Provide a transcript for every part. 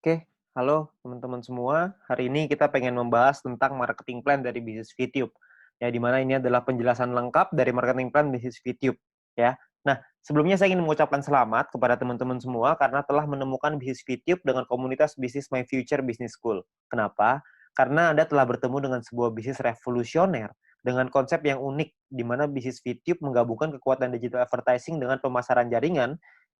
Oke, halo teman-teman semua. Hari ini kita pengen membahas tentang marketing plan dari bisnis VTube. Ya, di mana ini adalah penjelasan lengkap dari marketing plan bisnis VTube. Ya. Nah, sebelumnya saya ingin mengucapkan selamat kepada teman-teman semua karena telah menemukan bisnis VTube dengan komunitas bisnis My Future Business School. Kenapa? Karena Anda telah bertemu dengan sebuah bisnis revolusioner dengan konsep yang unik, di mana bisnis VTube menggabungkan kekuatan digital advertising dengan pemasaran jaringan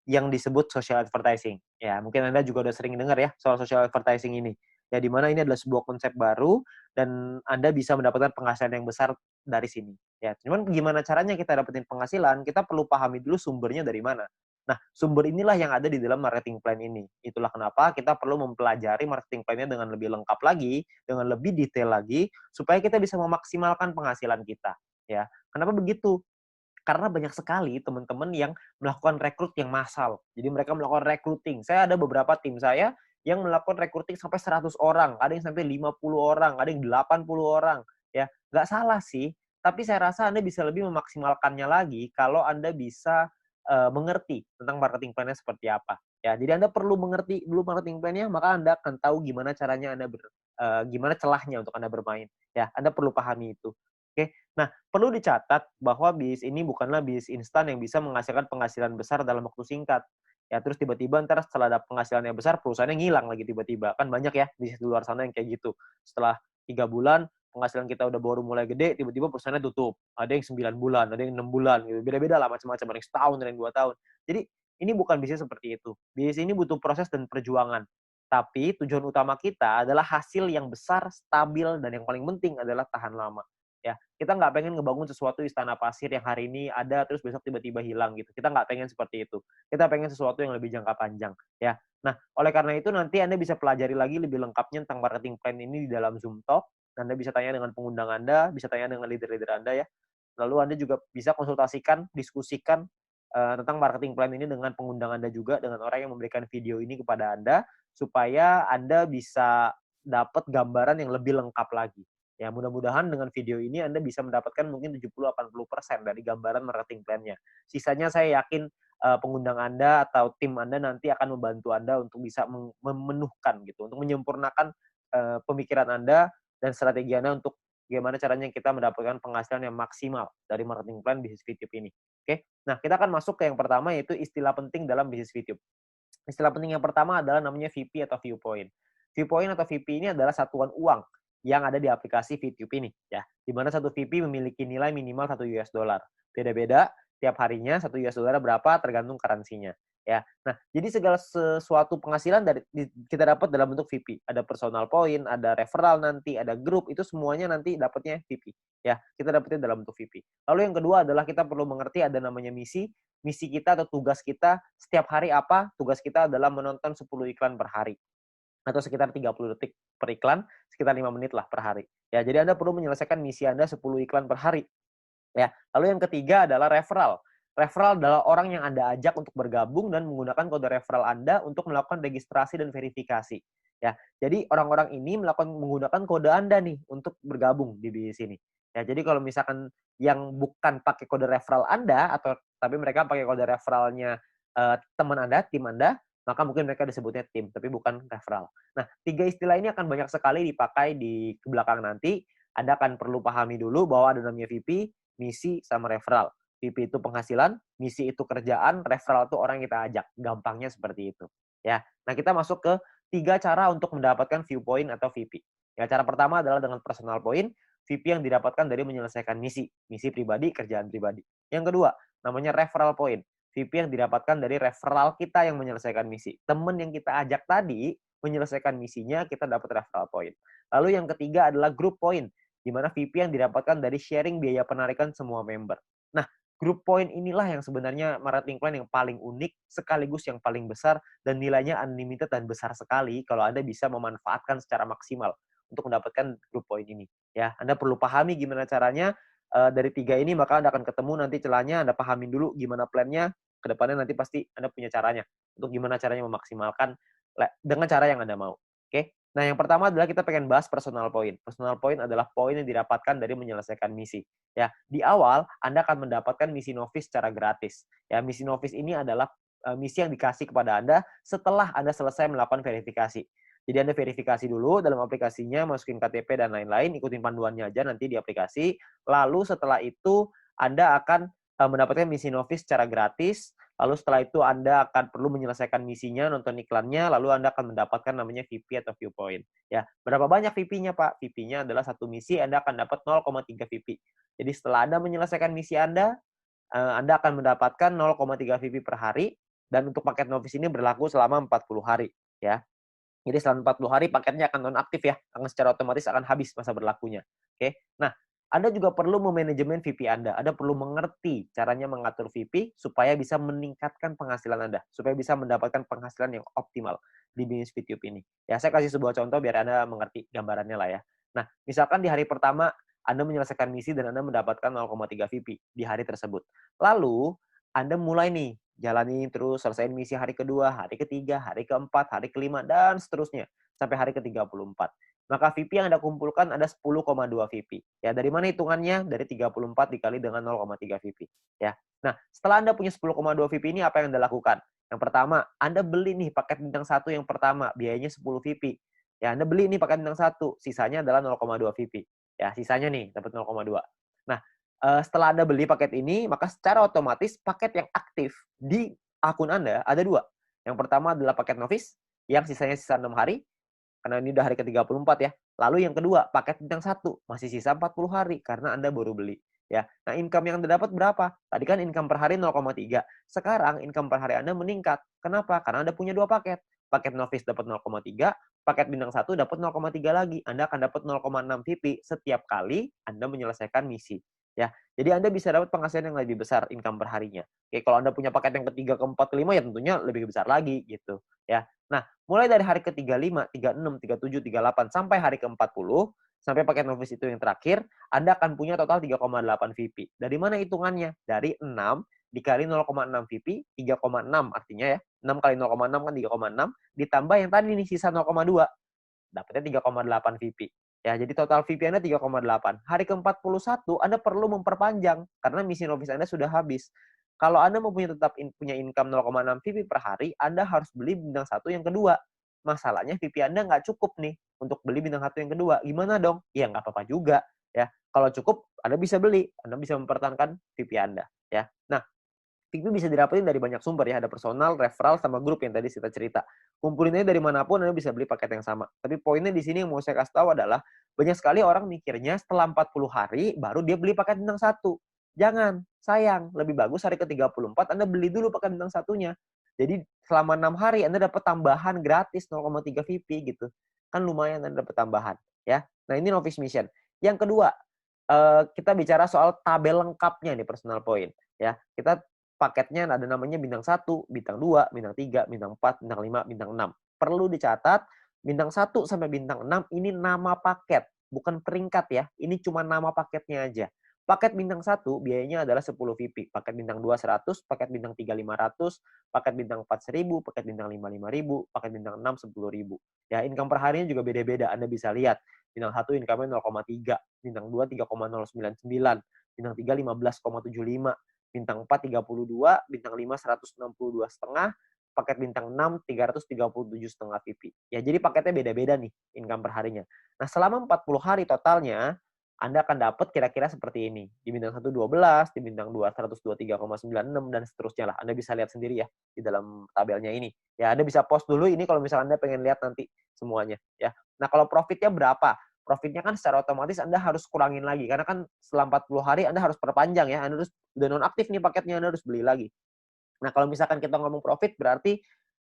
yang disebut social advertising. Ya, mungkin Anda juga udah sering dengar ya soal social advertising ini. Ya, di mana ini adalah sebuah konsep baru dan Anda bisa mendapatkan penghasilan yang besar dari sini. Ya, cuman gimana caranya kita dapetin penghasilan? Kita perlu pahami dulu sumbernya dari mana. Nah, sumber inilah yang ada di dalam marketing plan ini. Itulah kenapa kita perlu mempelajari marketing plan-nya dengan lebih lengkap lagi, dengan lebih detail lagi, supaya kita bisa memaksimalkan penghasilan kita. Ya, kenapa begitu? Karena banyak sekali teman-teman yang melakukan rekrut yang massal. Jadi mereka melakukan recruiting. Saya ada beberapa tim saya yang melakukan recruiting sampai 100 orang, ada yang sampai 50 orang, ada yang 80 orang. Ya, nggak salah sih, tapi saya rasa Anda bisa lebih memaksimalkannya lagi kalau Anda bisa mengerti tentang marketing plan-nya seperti apa. Ya, jadi Anda perlu mengerti dulu marketing plan-nya, maka Anda akan tahu gimana caranya gimana celahnya untuk Anda bermain. Ya, Anda perlu pahami itu. Oke. Nah, perlu dicatat bahwa bisnis ini bukanlah bisnis instan yang bisa menghasilkan penghasilan besar dalam waktu singkat. Ya, terus tiba-tiba ntar setelah ada penghasilan yang besar, perusahaannya ngilang lagi tiba-tiba. Kan banyak ya bisnis di luar sana yang kayak gitu. Setelah 3 bulan, penghasilan kita udah baru mulai gede, tiba-tiba perusahaannya tutup. Ada yang 9 bulan, ada yang 6 bulan, gitu. Beda-beda lah macam-macam. Ada yang setahun, ada yang 2 tahun. Jadi, ini bukan bisnis seperti itu. Bisnis ini butuh proses dan perjuangan. Tapi tujuan utama kita adalah hasil yang besar, stabil, dan yang paling penting adalah tahan lama. Ya, kita nggak pengen ngebangun sesuatu istana pasir yang hari ini ada terus besok tiba-tiba hilang gitu. Kita nggak pengen seperti itu. Kita pengen sesuatu yang lebih jangka panjang, ya. Nah, oleh karena itu nanti Anda bisa pelajari lagi lebih lengkapnya tentang marketing plan ini di dalam Zoom Talk. Anda bisa tanya dengan pengundang Anda, bisa tanya dengan leader-leader Anda ya. Lalu Anda juga bisa konsultasikan, diskusikan tentang marketing plan ini dengan pengundang Anda juga, dengan orang yang memberikan video ini kepada Anda, supaya Anda bisa dapat gambaran yang lebih lengkap lagi. Ya, mudah-mudahan dengan video ini Anda bisa mendapatkan mungkin 70-80% dari gambaran marketing plan-nya. Sisanya saya yakin pengundang Anda atau tim Anda nanti akan membantu Anda untuk bisa memenuhkan gitu, untuk menyempurnakan pemikiran Anda dan strategi Anda untuk bagaimana caranya kita mendapatkan penghasilan yang maksimal dari marketing plan bisnis VTube ini. Oke, nah kita akan masuk ke yang pertama yaitu istilah penting dalam bisnis VTube. Istilah penting yang pertama adalah namanya VP atau viewpoint. Viewpoint atau VP ini adalah satuan uang yang ada di aplikasi VTube ini ya. Di mana satu VP memiliki nilai minimal 1 US dollar. Beda-beda tiap harinya 1 US dollar berapa tergantung currency-nya ya. Nah, jadi segala sesuatu penghasilan kita dapat dalam bentuk VP. Ada personal point, ada referral nanti, ada grup, itu semuanya nanti dapatnya VP ya. Kita dapatnya dalam bentuk VP. Lalu yang kedua adalah kita perlu mengerti ada namanya misi. Misi kita atau tugas kita setiap hari apa? Tugas kita adalah menonton 10 iklan per hari atau sekitar 30 detik per iklan, sekitar 5 menit lah per hari. Ya, jadi Anda perlu menyelesaikan misi Anda 10 iklan per hari. Ya, lalu yang ketiga adalah referral. Referral adalah orang yang Anda ajak untuk bergabung dan menggunakan kode referral Anda untuk melakukan registrasi dan verifikasi. Ya, jadi orang-orang ini menggunakan kode Anda nih untuk bergabung di sini. Ya, jadi kalau misalkan yang bukan pakai kode referral Anda atau tapi mereka pakai kode referralnya teman Anda, tim Anda, maka mungkin mereka disebutnya tim, tapi bukan referral. Nah, tiga istilah ini akan banyak sekali dipakai di belakang nanti. Anda akan perlu pahami dulu bahwa ada namanya VP, misi, sama referral. VP itu penghasilan, misi itu kerjaan, referral itu orang yang kita ajak. Gampangnya seperti itu. Ya. Nah, kita masuk ke 3 cara untuk mendapatkan viewpoint atau VP. Ya, cara pertama adalah dengan personal point, VP yang didapatkan dari menyelesaikan misi. Misi pribadi, kerjaan pribadi. Yang kedua, namanya referral point. VP yang didapatkan dari referral kita yang menyelesaikan misi. Teman yang kita ajak tadi menyelesaikan misinya, kita dapat referral point. Lalu yang ketiga adalah group point, di mana VP yang didapatkan dari sharing biaya penarikan semua member. Nah, group point inilah yang sebenarnya marketing plan yang paling unik, sekaligus yang paling besar, dan nilainya unlimited dan besar sekali kalau Anda bisa memanfaatkan secara maksimal untuk mendapatkan group point ini. Ya, Anda perlu pahami gimana caranya dari 3 ini, maka Anda akan ketemu nanti celahnya, Anda pahamin dulu gimana plan-nya, ke depannya nanti pasti Anda punya caranya, untuk gimana caranya memaksimalkan dengan cara yang Anda mau. Oke? Nah, yang pertama adalah kita pengen bahas personal point. Personal point adalah poin yang didapatkan dari menyelesaikan misi. Ya, di awal Anda akan mendapatkan misi novice secara gratis. Ya, misi novice ini adalah misi yang dikasih kepada Anda setelah Anda selesai melakukan verifikasi. Jadi Anda verifikasi dulu dalam aplikasinya, masukin KTP dan lain-lain, ikutin panduannya aja nanti di aplikasi. Lalu setelah itu Anda akan mendapatkan misi Novis secara gratis. Lalu setelah itu Anda akan perlu menyelesaikan misinya, nonton iklannya, lalu Anda akan mendapatkan namanya VP atau viewpoint. Ya, berapa banyak VP-nya, Pak? VP-nya adalah satu misi, Anda akan dapat 0,3 VP. Jadi setelah Anda menyelesaikan misi Anda akan mendapatkan 0,3 VP per hari, dan untuk paket novice ini berlaku selama 40 hari. Ya. Jadi selama 40 hari paketnya akan nonaktif ya, akan secara otomatis akan habis masa berlakunya. Oke. Nah, Anda juga perlu memanajemen VP Anda. Anda perlu mengerti caranya mengatur VP supaya bisa meningkatkan penghasilan Anda, supaya bisa mendapatkan penghasilan yang optimal di bisnis VTube ini. Ya, saya kasih sebuah contoh biar Anda mengerti gambarannya lah ya. Nah, misalkan di hari pertama Anda menyelesaikan misi dan Anda mendapatkan 0,3 VP di hari tersebut. Lalu, Anda mulai nih jalani terus, selesaiin misi hari kedua, hari ketiga, hari keempat, hari kelima, dan seterusnya. Sampai hari ke-34. Maka VP yang Anda kumpulkan ada 10,2 VP. Ya, dari mana hitungannya? Dari 34 dikali dengan 0,3 VP. Ya. Nah, setelah Anda punya 10,2 VP ini, apa yang Anda lakukan? Yang pertama, Anda beli nih paket bintang 1 yang pertama, biayanya 10 VP. Ya, Anda beli nih paket bintang 1, sisanya adalah 0,2 VP. Ya, sisanya nih, dapat 0,2. Nah, setelah Anda beli paket ini, maka secara otomatis paket yang aktif di akun Anda ada 2. Yang pertama adalah paket novice, yang sisanya sisa 6 hari, karena ini udah hari ke-34 ya. Lalu yang kedua, paket bintang 1, masih sisa 40 hari, karena Anda baru beli. Ya. Nah, income yang Anda dapat berapa? Tadi kan income per hari 0,3. Sekarang income per hari Anda meningkat. Kenapa? Karena Anda punya 2 paket. Paket novice dapat 0,3, paket bintang 1 dapat 0,3 lagi. Anda akan dapat 0,6 VP setiap kali Anda menyelesaikan misi. Ya, jadi Anda bisa dapat penghasilan yang lebih besar income per harinya. Oke, kalau Anda punya paket yang ketiga, keempat, kelima ya tentunya lebih besar lagi gitu. Ya, nah mulai dari hari ke-35, 36, 37, 38 sampai hari ke-40 sampai paket novice itu yang terakhir, Anda akan punya total 3,8 VP. Dari mana hitungannya? Dari 6 dikali 0,6 VP, 3,6 artinya ya. 6 kali 0,6 kan 3,6 ditambah yang tadi nih sisa 0,2. Dapatnya 3,8 VP. Ya, jadi total VP Anda 3,8. Hari ke-41 Anda perlu memperpanjang karena misi novice Anda sudah habis. Kalau Anda mau tetap punya income 0,6 VP per hari, Anda harus beli bintang 1 yang kedua. Masalahnya VP Anda nggak cukup nih untuk beli bintang 1 yang kedua. Gimana dong? Ya nggak apa-apa juga. Ya, kalau cukup Anda bisa beli, Anda bisa mempertahankan VP Anda. Ya, nah VP bisa didapetin dari banyak sumber ya, ada personal, referral, sama grup yang tadi kita cerita. Kumpulinnya dari manapun Anda bisa beli paket yang sama. Tapi poinnya di sini yang mau saya kasih tahu adalah banyak sekali orang mikirnya setelah 40 hari baru dia beli paket bintang 1. Jangan, sayang. Lebih bagus hari ke-34 Anda beli dulu paket bintang 1-nya. Jadi selama 6 hari Anda dapat tambahan gratis 0,3 VP gitu. Kan lumayan Anda dapat tambahan ya. Nah, ini novice mission. Yang kedua, kita bicara soal tabel lengkapnya nih personal point ya. Kita paketnya ada namanya bintang 1, bintang 2, bintang 3, bintang 4, bintang 5, bintang 6. Perlu dicatat, bintang 1 sampai bintang 6 ini nama paket, bukan peringkat ya. Ini cuma nama paketnya aja. Paket bintang 1 biayanya adalah 10 VP. Paket bintang 2 100, paket bintang 3 500, paket bintang 4 1000, paket bintang 5 5000, paket bintang 6 10.000. Ya, income per harinya juga beda-beda. Anda bisa lihat. Bintang 1 income-nya 0,3, bintang 2 3,099, bintang 3 15,75, bintang 4 32, bintang 5 162,5, paket bintang 6 337,5 VP. Ya, jadi paketnya beda-beda nih income per harinya. Nah, selama 40 hari totalnya Anda akan dapat kira-kira seperti ini. Di bintang 1 12, di bintang 2 123,96 dan seterusnya lah. Anda bisa lihat sendiri ya di dalam tabelnya ini. Ya, Anda bisa post dulu ini kalau misalnya Anda pengen lihat nanti semuanya ya. Nah, kalau profitnya berapa? Profitnya kan secara otomatis Anda harus kurangin lagi karena kan setelah 40 hari Anda harus perpanjang ya. Anda harus udah nonaktif nih paketnya, Anda harus beli lagi. Nah, kalau misalkan kita ngomong profit berarti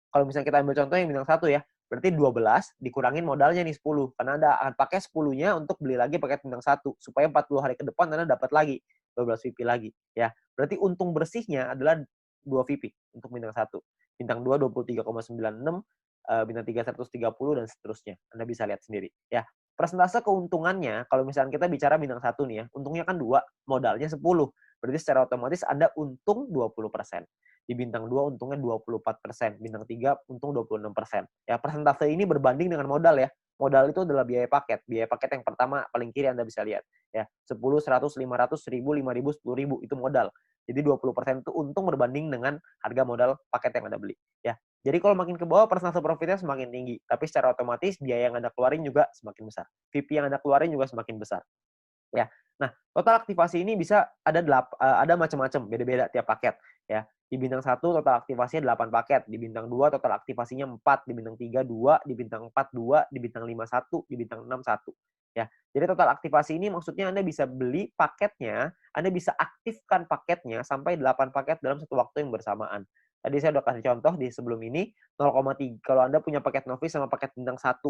kalau misalnya kita ambil contoh yang bintang 1 ya, berarti 12 dikurangin modalnya nih 10 karena Anda akan pakai 10-nya untuk beli lagi paket bintang 1 supaya 40 hari ke depan Anda dapat lagi 12 VP lagi ya. Berarti untung bersihnya adalah 2 VP untuk bintang 1. Bintang 2 23,96, bintang 3 130 dan seterusnya. Anda bisa lihat sendiri ya. Persentase keuntungannya kalau misalnya kita bicara bintang 1 nih ya, untungnya kan 2, modalnya 10. Berarti secara otomatis Anda untung 20%. Di bintang 2 untungnya 24%, bintang 3 untung 26%. Ya, persentase ini berbanding dengan modal ya. Modal itu adalah biaya paket. Biaya paket yang pertama paling kiri Anda bisa lihat ya. 10, 100, 500, 1000, 5000, 10.000 itu modal. Jadi 20% itu untung berbanding dengan harga modal paket yang Anda beli. Ya. Jadi kalau makin ke bawah persentase profitnya semakin tinggi, tapi secara otomatis biaya yang Anda keluarin juga semakin besar. VP yang Anda keluarin juga semakin besar. Ya. Nah, total aktivasi ini bisa ada macam-macam, beda-beda tiap paket ya. Di bintang 1 total aktivasinya 8 paket, di bintang 2 total aktivasinya 4, di bintang 3 2, di bintang 4 2, di bintang 5 1, di bintang 6 1. Ya. Jadi total aktivasi ini maksudnya Anda bisa beli paketnya, Anda bisa aktifkan paketnya sampai 8 paket dalam satu waktu yang bersamaan. Tadi saya udah kasih contoh di sebelum ini 0,3 kalau Anda punya paket novice sama paket bintang 1,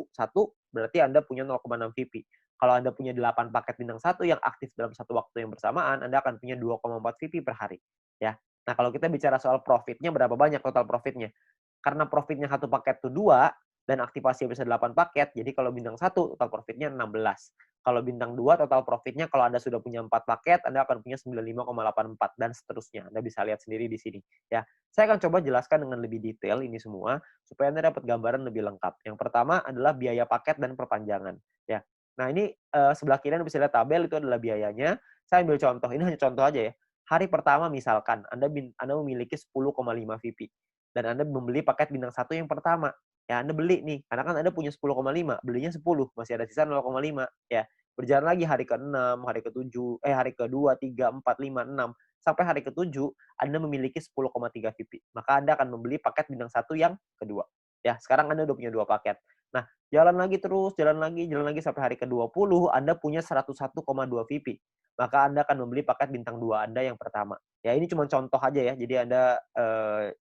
berarti Anda punya 0,6 VP. Kalau Anda punya 8 paket bintang 1 yang aktif dalam satu waktu yang bersamaan, Anda akan punya 2,4 VP per hari. Ya. Nah, kalau kita bicara soal profitnya, berapa banyak total profitnya? Karena profitnya satu paket itu 2, dan aktivasi bisa 8 paket, jadi kalau bintang 1 total profitnya 16. Kalau bintang 2 total profitnya kalau Anda sudah punya 4 paket, Anda akan punya 95,84 dan seterusnya. Anda bisa lihat sendiri di sini. Ya, saya akan coba jelaskan dengan lebih detail ini semua supaya Anda dapat gambaran lebih lengkap. Yang pertama adalah biaya paket dan perpanjangan. Ya, nah ini sebelah kiri Anda bisa lihat tabel itu adalah biayanya. Saya ambil contoh, ini hanya contoh aja ya. Hari pertama misalkan Anda memiliki 10,5 VP dan Anda membeli paket bintang 1 yang pertama. Ya, Anda beli nih, karena kan Anda punya 10,5, belinya 10, masih ada sisa 0,5, ya. Berjalan lagi hari ke-6, hari ke-7, hari ke-2, 3, 4, 5, 6, sampai hari ke-7, Anda memiliki 10,3 VP. Maka Anda akan membeli paket bintang 1 yang kedua. Ya, sekarang Anda udah punya 2 paket. Nah, jalan lagi terus, jalan lagi sampai hari ke-20, Anda punya 101,2 VP. Maka Anda akan membeli paket bintang 2 Anda yang pertama. Ya, ini cuma contoh aja ya, jadi Anda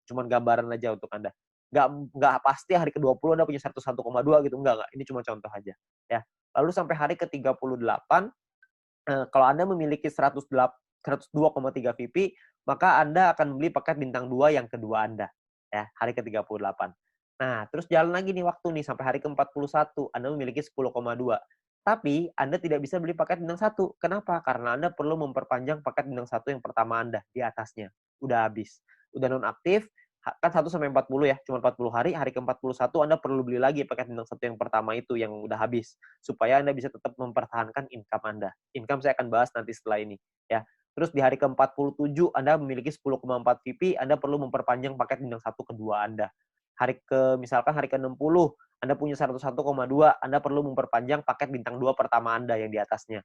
cuma gambaran aja untuk Anda. Nggak pasti hari ke-20 Anda punya 101,2 gitu, enggak. Ini cuma contoh aja. Ya. Lalu sampai hari ke-38, kalau Anda memiliki 102,3 VP, maka Anda akan membeli paket bintang 2 yang kedua Anda. Ya, hari ke-38. Nah, terus jalan lagi nih waktu nih, sampai hari ke-41, Anda memiliki 10,2. Tapi, Anda tidak bisa beli paket bintang 1. Kenapa? Karena Anda perlu memperpanjang paket bintang 1 yang pertama Anda, di atasnya. Udah habis. Udah nonaktif, kan 1 sampai 40 ya, cuma 40 hari, hari ke-41 Anda perlu beli lagi paket bintang 1 yang pertama itu yang udah habis, supaya Anda bisa tetap mempertahankan income Anda. Income saya akan bahas nanti setelah ini, ya. Terus di hari ke-47 Anda memiliki 10,4 VP, Anda perlu memperpanjang paket bintang 1 kedua Anda. Misalkan hari ke-60, Anda punya 101,2, Anda perlu memperpanjang paket bintang 2 pertama Anda yang di atasnya.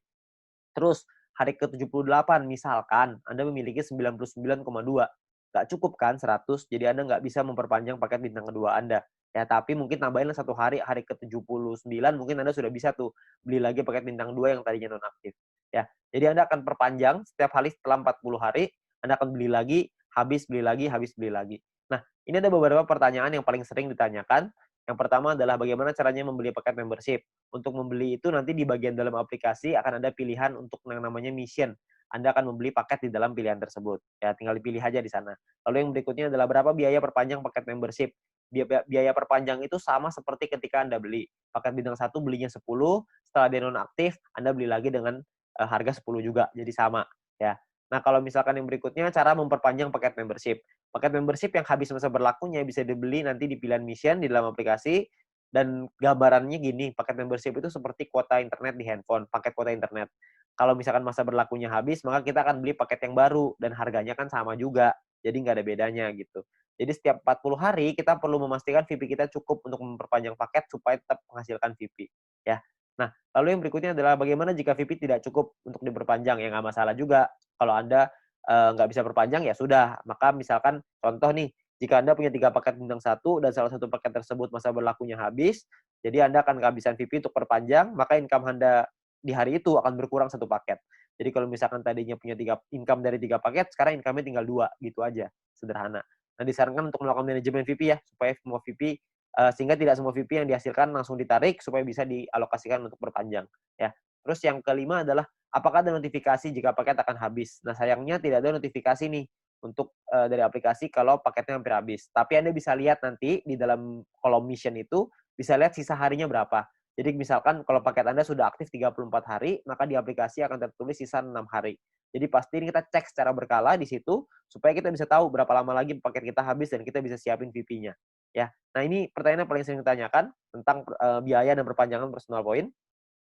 Terus hari ke-78 misalkan Anda memiliki 99,2. Nggak cukup kan 100, jadi Anda nggak bisa memperpanjang paket bintang kedua Anda. Ya, tapi mungkin tambahin satu hari ke-79 mungkin Anda sudah bisa tuh beli lagi paket bintang 2 yang tadinya nonaktif. Ya, jadi Anda akan perpanjang setiap hari setelah 40 hari, Anda akan beli lagi, habis beli lagi, habis beli lagi. Nah, ini ada beberapa pertanyaan yang paling sering ditanyakan. Yang pertama adalah bagaimana caranya membeli paket membership. Untuk membeli itu nanti di bagian dalam aplikasi akan ada pilihan untuk yang namanya mission. Anda akan membeli paket di dalam pilihan tersebut. Ya, tinggal dipilih aja di sana. Lalu yang berikutnya adalah berapa biaya perpanjang paket membership. Biaya perpanjang itu sama seperti ketika Anda beli. Paket bintang 1 belinya 10, setelah dia nonaktif, Anda beli lagi dengan harga 10 juga. Jadi sama. Ya. Nah, kalau misalkan yang berikutnya, cara memperpanjang paket membership. Paket membership yang habis masa berlakunya bisa dibeli nanti di pilihan mission di dalam aplikasi. Dan gambarannya gini, paket membership itu seperti kuota internet di handphone, paket kuota internet. Kalau misalkan masa berlakunya habis, maka kita akan beli paket yang baru dan harganya kan sama juga. Jadi nggak ada bedanya gitu. Jadi setiap 40 hari kita perlu memastikan VP kita cukup untuk memperpanjang paket supaya tetap menghasilkan VP. Ya. Nah, lalu yang berikutnya adalah bagaimana jika VP tidak cukup untuk diperpanjang? Ya nggak masalah juga. Kalau Anda nggak bisa perpanjang ya sudah. Maka misalkan contoh nih, jika Anda punya 3 paket bintang 1 dan salah satu paket tersebut masa berlakunya habis, jadi Anda akan kehabisan VP untuk perpanjang, maka income Anda di hari itu akan berkurang 1 paket. Jadi kalau misalkan tadinya punya income dari 3 paket, sekarang income-nya tinggal 2, gitu aja, sederhana. Nah, disarankan untuk melakukan manajemen VP ya, supaya semua VP sehingga tidak semua VP yang dihasilkan langsung ditarik supaya bisa dialokasikan untuk perpanjang, ya. Terus yang kelima adalah apakah ada notifikasi jika paket akan habis. Nah, sayangnya tidak ada notifikasi nih untuk dari aplikasi kalau paketnya hampir habis. Tapi Anda bisa lihat nanti di dalam kolom mission itu, bisa lihat sisa harinya berapa. Jadi misalkan kalau paket Anda sudah aktif 34 hari, maka di aplikasi akan tertulis sisa 6 hari. Jadi pastiin kita cek secara berkala di situ, supaya kita bisa tahu berapa lama lagi paket kita habis dan kita bisa siapin VP-nya. Ya. Nah, ini pertanyaan yang paling sering ditanyakan tentang biaya dan perpanjangan personal point.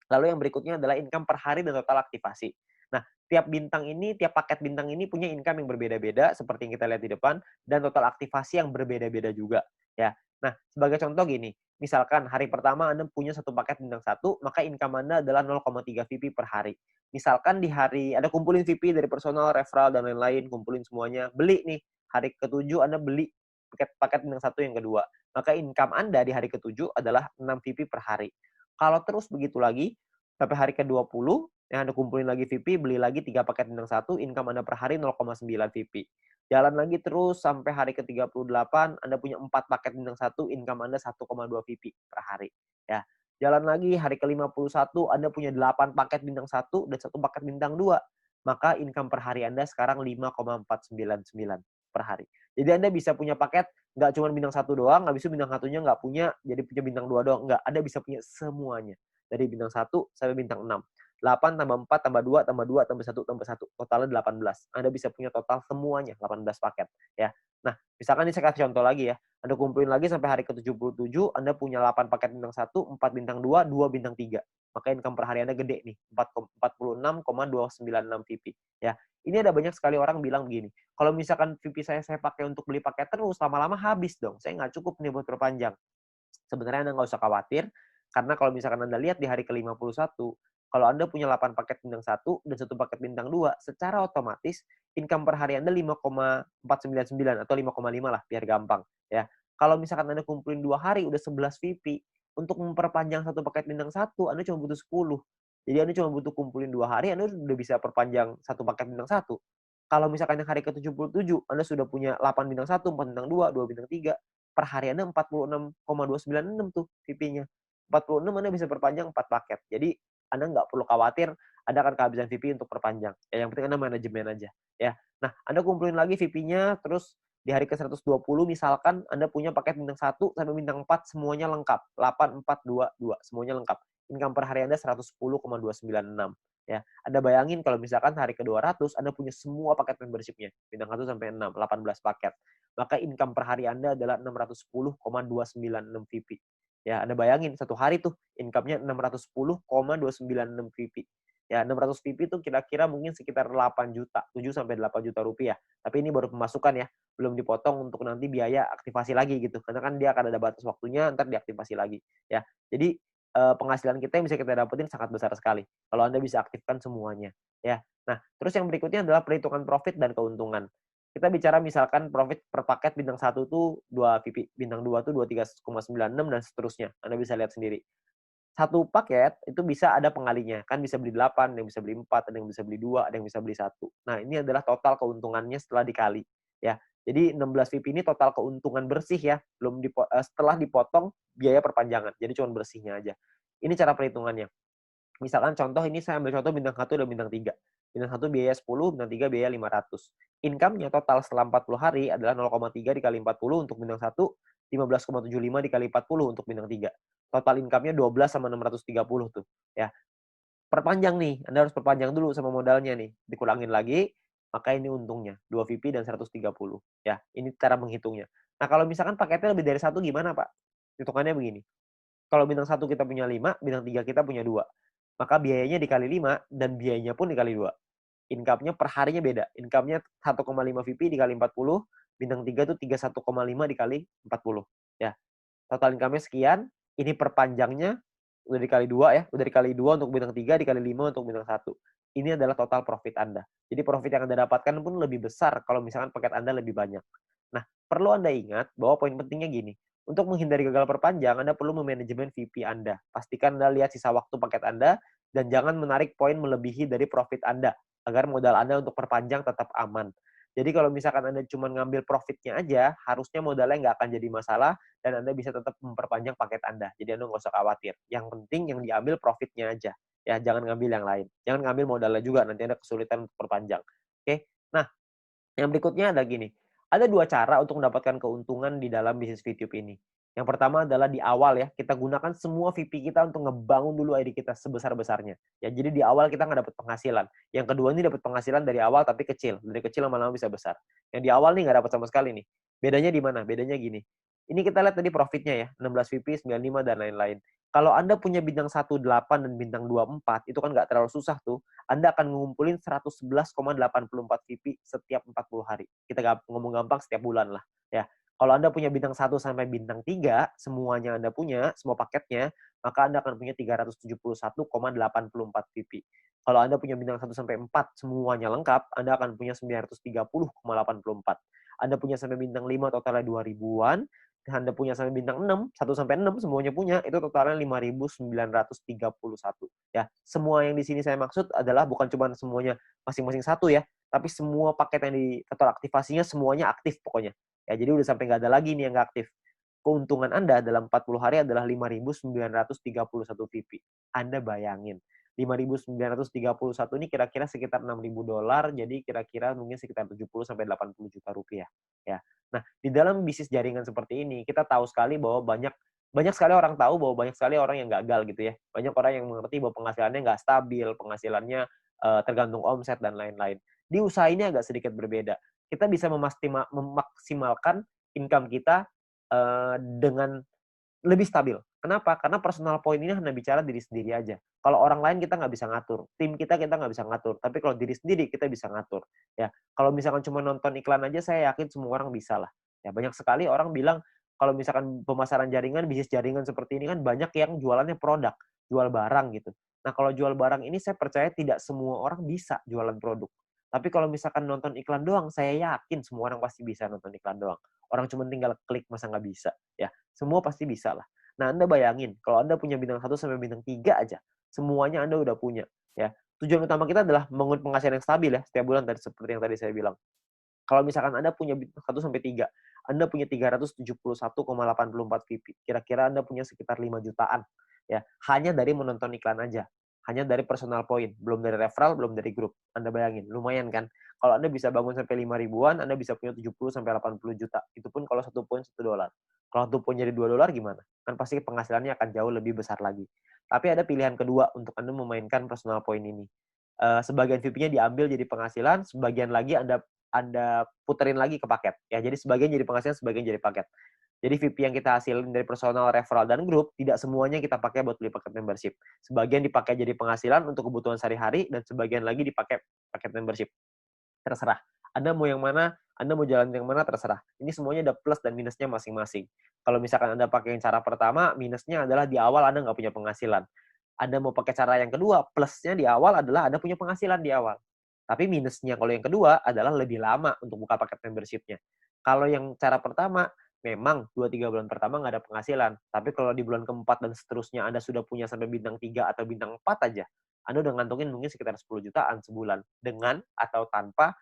Lalu yang berikutnya adalah income per hari dan total aktivasi. Nah, tiap paket bintang ini punya income yang berbeda-beda seperti yang kita lihat di depan dan total aktivasi yang berbeda-beda juga ya. Nah, sebagai contoh gini, misalkan hari pertama Anda punya satu paket bintang satu, maka income Anda adalah 0,3 VP per hari. Misalkan di hari Anda kumpulin VP dari personal, referral dan lain-lain, kumpulin semuanya, beli nih. Hari ke-7 Anda beli paket bintang satu yang kedua. Maka income Anda di hari ke-7 adalah 6 VP per hari. Kalau terus begitu lagi, sampai hari ke-20, yang Anda kumpulin lagi VP, beli lagi 3 paket bintang satu, income Anda per hari 0,9 VP. Jalan lagi terus sampai hari ke-38, Anda punya 4 paket bintang satu, income Anda 1,2 VP per hari. Ya. Jalan lagi hari ke-51, Anda punya 8 paket bintang satu dan 1 paket bintang 2. Maka income per hari Anda sekarang 5,499 per hari. Jadi Anda bisa punya paket nggak cuma bintang satu doang, habis itu bintang satunya nggak punya, jadi punya bintang 2 doang. Nggak, Anda bisa punya semuanya. Dari bintang 1 sampai bintang 6. 8 tambah 4 tambah 2 tambah 2 tambah 1 tambah 1. Totalnya 18. Anda bisa punya total semuanya 18 paket ya. Nah, misalkan ini saya kasih contoh lagi ya. Anda kumpulin lagi sampai hari ke-77, Anda punya 8 paket bintang 1, 4 bintang 2, 2 bintang 3. Maka income per hari Anda gede nih, 46,296 VP ya. Ini ada banyak sekali orang bilang begini, kalau misalkan VP saya pakai untuk beli paket terus, lama-lama habis dong. Saya nggak cukup nih buat perpanjang. Sebenarnya Anda nggak usah khawatir, karena kalau misalkan Anda lihat di hari ke-51, kalau Anda punya 8 paket bintang 1 dan 1 paket bintang 2, secara otomatis income per hari Anda 5,499 atau 5,5 lah, biar gampang. Ya. Kalau misalkan Anda kumpulin 2 hari, udah 11 VP, untuk memperpanjang 1 paket bintang 1, Anda cuma butuh 10. Jadi Anda cuma butuh kumpulin 2 hari, Anda udah bisa perpanjang 1 paket bintang 1. Kalau misalkan yang hari ke-77, Anda sudah punya 8 bintang 1, 4 bintang 2, 2 bintang 3, per hari Anda 46,296 tuh VP-nya. 46 Anda bisa perpanjang 4 paket. Jadi Anda nggak perlu khawatir Anda akan kehabisan VP untuk perpanjang. Ya, yang penting Anda manajemen aja. Ya. Nah, Anda kumpulin lagi VP-nya, terus di hari ke-120 misalkan Anda punya paket bintang 1 sampai bintang 4 semuanya lengkap. 8, 4, 2, 2. Semuanya lengkap. Income per hari Anda 110,296. Ya, Anda bayangin kalau misalkan hari ke-200 Anda punya semua paket membership-nya. Bintang 1 sampai 6, 18 paket. Maka income per hari Anda adalah 610,296 VP. Ya, Anda bayangin satu hari tuh income-nya 610,296 VP. Ya, 600 VP itu kira-kira mungkin sekitar 8 juta, 7 sampai 8 juta rupiah. Tapi ini baru pemasukan ya, belum dipotong untuk nanti biaya aktivasi lagi gitu. Karena kan dia akan ada batas waktunya, ntar diaktifasi lagi. Ya, jadi penghasilan kita yang bisa kita dapetin sangat besar sekali kalau Anda bisa aktifkan semuanya. Ya, nah terus yang berikutnya adalah perhitungan profit dan keuntungan. Kita bicara misalkan profit per paket bintang 1 tuh 2 VP, bintang 2 tuh 23,96 dan seterusnya. Anda bisa lihat sendiri. Satu paket itu bisa ada pengalinya, kan bisa beli 8, ada yang bisa beli 4, ada yang bisa beli 2, ada yang bisa beli 1. Nah, ini adalah total keuntungannya setelah dikali, ya. Jadi 16 VIP ini total keuntungan bersih ya, setelah dipotong biaya perpanjangan. Jadi cuma bersihnya aja. Ini cara perhitungannya. Misalkan contoh ini saya ambil contoh bintang 1 dan bintang 3. Bintang 1 biaya 10, bintang 3 biaya 500. Income-nya total setelah 40 hari adalah 0,3 dikali 40 untuk bintang 1, 15,75 dikali 40 untuk bintang 3. Total income-nya 12 sama 630 tuh. Ya. Perpanjang nih, Anda harus perpanjang dulu sama modalnya nih. Dikurangin lagi, maka ini untungnya. 2 VP dan 130. Ya, ini cara menghitungnya. Nah, kalau misalkan paketnya lebih dari 1 gimana, Pak? Hitungannya begini. Kalau bintang 1 kita punya 5, bintang 3 kita punya 2. Maka biayanya dikali 5 dan biayanya pun dikali 2. Income-nya per harinya beda. Income-nya 1,5 VP dikali 40, bintang 3 tuh 31,5 dikali 40. Ya. Total income-nya sekian, ini perpanjangnya udah dikali 2 ya, udah dikali 2 untuk bintang 3, dikali 5 untuk bintang 1. Ini adalah total profit Anda. Jadi profit yang Anda dapatkan pun lebih besar kalau misalkan paket Anda lebih banyak. Nah, perlu Anda ingat bahwa poin pentingnya gini, untuk menghindari gagal perpanjang, Anda perlu memanajemen VP Anda. Pastikan Anda lihat sisa waktu paket Anda, dan jangan menarik poin melebihi dari profit Anda, agar modal Anda untuk perpanjang tetap aman. Jadi kalau misalkan Anda cuma ngambil profitnya aja, harusnya modalnya nggak akan jadi masalah, dan Anda bisa tetap memperpanjang paket Anda. Jadi Anda nggak usah khawatir. Yang penting yang diambil profitnya aja. Ya, jangan ngambil yang lain. Jangan ngambil modalnya juga, nanti Anda kesulitan untuk perpanjang. Oke? Nah, yang berikutnya ada gini. Ada 2 cara untuk mendapatkan keuntungan di dalam bisnis VTube ini. Yang pertama adalah di awal ya, kita gunakan semua VP kita untuk ngebangun dulu ID kita sebesar-besarnya. Ya, jadi di awal kita nggak dapat penghasilan. Yang kedua ini dapat penghasilan dari awal tapi kecil. Dari kecil lama-lama bisa besar. Yang di awal nih nggak dapat sama sekali nih. Bedanya di mana? Bedanya gini. Ini kita lihat tadi profitnya ya, 16 VP, 95 dan lain-lain. Kalau Anda punya bintang 18 dan bintang 24, itu kan nggak terlalu susah tuh. Anda akan ngumpulin 111,84 VP setiap 40 hari. Kita ngomong gampang setiap bulan lah. Ya. Kalau Anda punya bintang 1 sampai bintang 3, semuanya Anda punya, semua paketnya, maka Anda akan punya 371,84 VP. Kalau Anda punya bintang 1 sampai 4, semuanya lengkap, Anda akan punya 930,84. Anda punya sampai bintang 5, totalnya 2000-an. Anda punya sampai bintang 6, 1 sampai 6 semuanya punya, itu totalnya 5.931. Ya, semua yang di sini saya maksud adalah bukan cuma semuanya masing-masing satu ya, tapi semua paket yang di total aktivasinya semuanya aktif pokoknya. Ya, jadi udah sampai nggak ada lagi nih yang nggak aktif. Keuntungan Anda dalam 40 hari adalah 5.931 VP. Anda bayangin, 5.931 ini kira-kira sekitar $6.000, jadi kira-kira mungkin sekitar 70 sampai 80 juta rupiah. Ya. Nah, di dalam bisnis jaringan seperti ini, kita tahu sekali bahwa banyak sekali orang tahu bahwa banyak sekali orang yang gagal gitu ya. Banyak orang yang mengerti bahwa penghasilannya nggak stabil, penghasilannya tergantung omset dan lain-lain. Di usaha ini agak sedikit berbeda. Kita bisa memaksimalkan income kita dengan lebih stabil. Kenapa? Karena personal point ini hanya bicara diri sendiri aja. Kalau orang lain kita nggak bisa ngatur, tim kita nggak bisa ngatur. Tapi kalau diri sendiri kita bisa ngatur. Ya, kalau misalkan cuma nonton iklan aja, saya yakin semua orang bisa lah. Ya, banyak sekali orang bilang kalau misalkan pemasaran jaringan, bisnis jaringan seperti ini kan banyak yang jualannya produk, jual barang gitu. Nah, kalau jual barang ini saya percaya tidak semua orang bisa jualan produk. Tapi kalau misalkan nonton iklan doang, saya yakin semua orang pasti bisa nonton iklan doang. Orang cuma tinggal klik, masa nggak bisa? Ya, semua pasti bisa lah. Nah, Anda bayangin, kalau Anda punya bintang 1 sampai bintang 3 aja, semuanya Anda udah punya. Ya. Tujuan utama kita adalah membangun penghasilan yang stabil ya, setiap bulan tadi seperti yang tadi saya bilang. Kalau misalkan Anda punya bintang 1 sampai 3, Anda punya 371,84 VP. Kira-kira Anda punya sekitar 5 jutaan. Ya, hanya dari menonton iklan aja. Hanya dari personal point, belum dari referral, belum dari grup. Anda bayangin, lumayan kan? Kalau Anda bisa bangun sampai 5 ribuan, Anda bisa punya 70 sampai 80 juta. Itu pun kalau 1 poin $1. Kalau 1 poin jadi $2 gimana? Kan pasti penghasilannya akan jauh lebih besar lagi. Tapi ada pilihan kedua untuk Anda memainkan personal point ini. Sebagian VP-nya diambil jadi penghasilan, sebagian lagi Anda puterin lagi ke paket. Ya, jadi sebagian jadi penghasilan, sebagian jadi paket. Jadi VP yang kita hasilin dari personal, referral, dan grup, tidak semuanya kita pakai buat beli paket membership. Sebagian dipakai jadi penghasilan untuk kebutuhan sehari-hari, dan sebagian lagi dipakai paket membership. Terserah. Anda mau yang mana, Anda mau jalan yang mana, terserah. Ini semuanya ada plus dan minusnya masing-masing. Kalau misalkan Anda pakai yang cara pertama, minusnya adalah di awal Anda nggak punya penghasilan. Anda mau pakai cara yang kedua, plusnya di awal adalah Anda punya penghasilan di awal. Tapi minusnya kalau yang kedua adalah lebih lama untuk buka paket membership-nya. Kalau yang cara pertama, memang 2-3 bulan pertama nggak ada penghasilan. Tapi kalau di bulan keempat dan seterusnya Anda sudah punya sampai bintang 3 atau bintang 4 aja, Anda udah ngantongin mungkin sekitar 10 jutaan sebulan. Dengan atau tanpa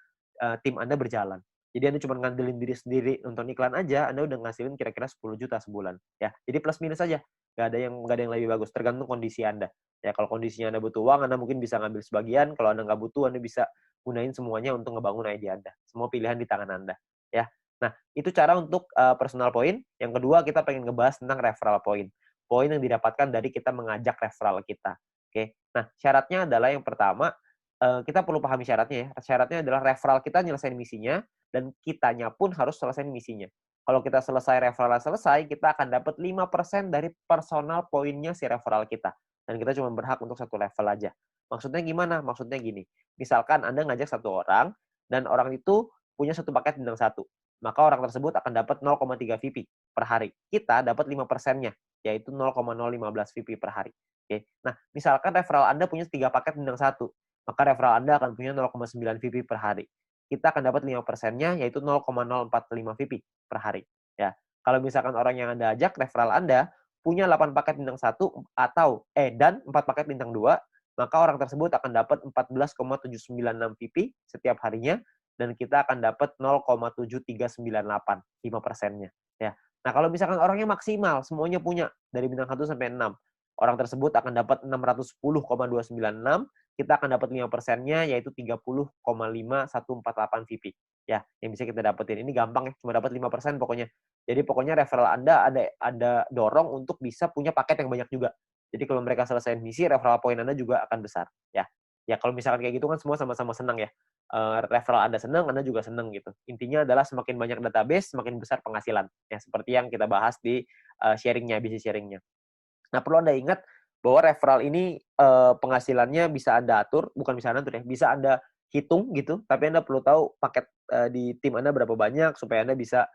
tim Anda berjalan. Jadi Anda cuma ngandelin diri sendiri nonton iklan aja, Anda udah ngasilin kira-kira 10 juta sebulan. Ya, jadi plus minus aja. Nggak ada yang lebih bagus, tergantung kondisi Anda. Ya, kalau kondisinya Anda butuh uang, Anda mungkin bisa ngambil sebagian. Kalau Anda nggak butuh, Anda bisa gunain semuanya untuk ngebangun ide Anda. Semua pilihan di tangan Anda. Ya. Nah, itu cara untuk personal point. Yang kedua, kita pengen ngebahas tentang referral point. Poin yang didapatkan dari kita mengajak referral kita. Oke. Nah, syaratnya adalah yang pertama, kita perlu pahami syaratnya ya. Syaratnya adalah referral kita nyelesain misinya, dan kitanya pun harus selesai misinya. Kalau kita selesai referral selesai, kita akan dapat 5% dari personal poinnya si referral kita. Dan kita cuma berhak untuk satu level aja. Maksudnya gimana? Maksudnya gini. Misalkan Anda ngajak satu orang, dan orang itu punya satu paket bintang 1. Maka orang tersebut akan dapat 0,3 VP per hari. Kita dapat 5%-nya, yaitu 0,015 VP per hari. Oke. Nah, misalkan referral Anda punya 3 paket bintang 1, maka referral Anda akan punya 0,9 VP per hari. Kita akan dapat 5%-nya, yaitu 0,045 VP per hari. Ya. Kalau misalkan orang yang Anda ajak, referral Anda, punya 8 paket bintang 1 dan 4 paket bintang 2, maka orang tersebut akan dapat 14,796 VP setiap harinya, dan kita akan dapat 0,7398, 5%-nya. Ya. Nah, kalau misalkan orangnya maksimal, semuanya punya, dari bintang 1 sampai 6, orang tersebut akan dapat 610,296, kita akan dapat 5%-nya, yaitu 30,5148 VP. Ya, yang bisa kita dapetin. Ini gampang ya, cuma dapat 5% pokoknya. Jadi pokoknya referral Anda ada dorong untuk bisa punya paket yang banyak juga. Jadi kalau mereka selesai misi, referral point Anda juga akan besar. Ya, ya kalau misalkan kayak gitu kan semua sama-sama senang ya. Referral Anda senang, Anda juga senang gitu. Intinya adalah semakin banyak database, semakin besar penghasilan. Ya, seperti yang kita bahas di sharingnya, bisnis sharingnya. Nah, perlu Anda ingat bahwa referral ini penghasilannya bisa Anda atur, bukan bisa Anda atur ya, bisa Anda hitung gitu, tapi Anda perlu tahu paket di tim Anda berapa banyak supaya Anda bisa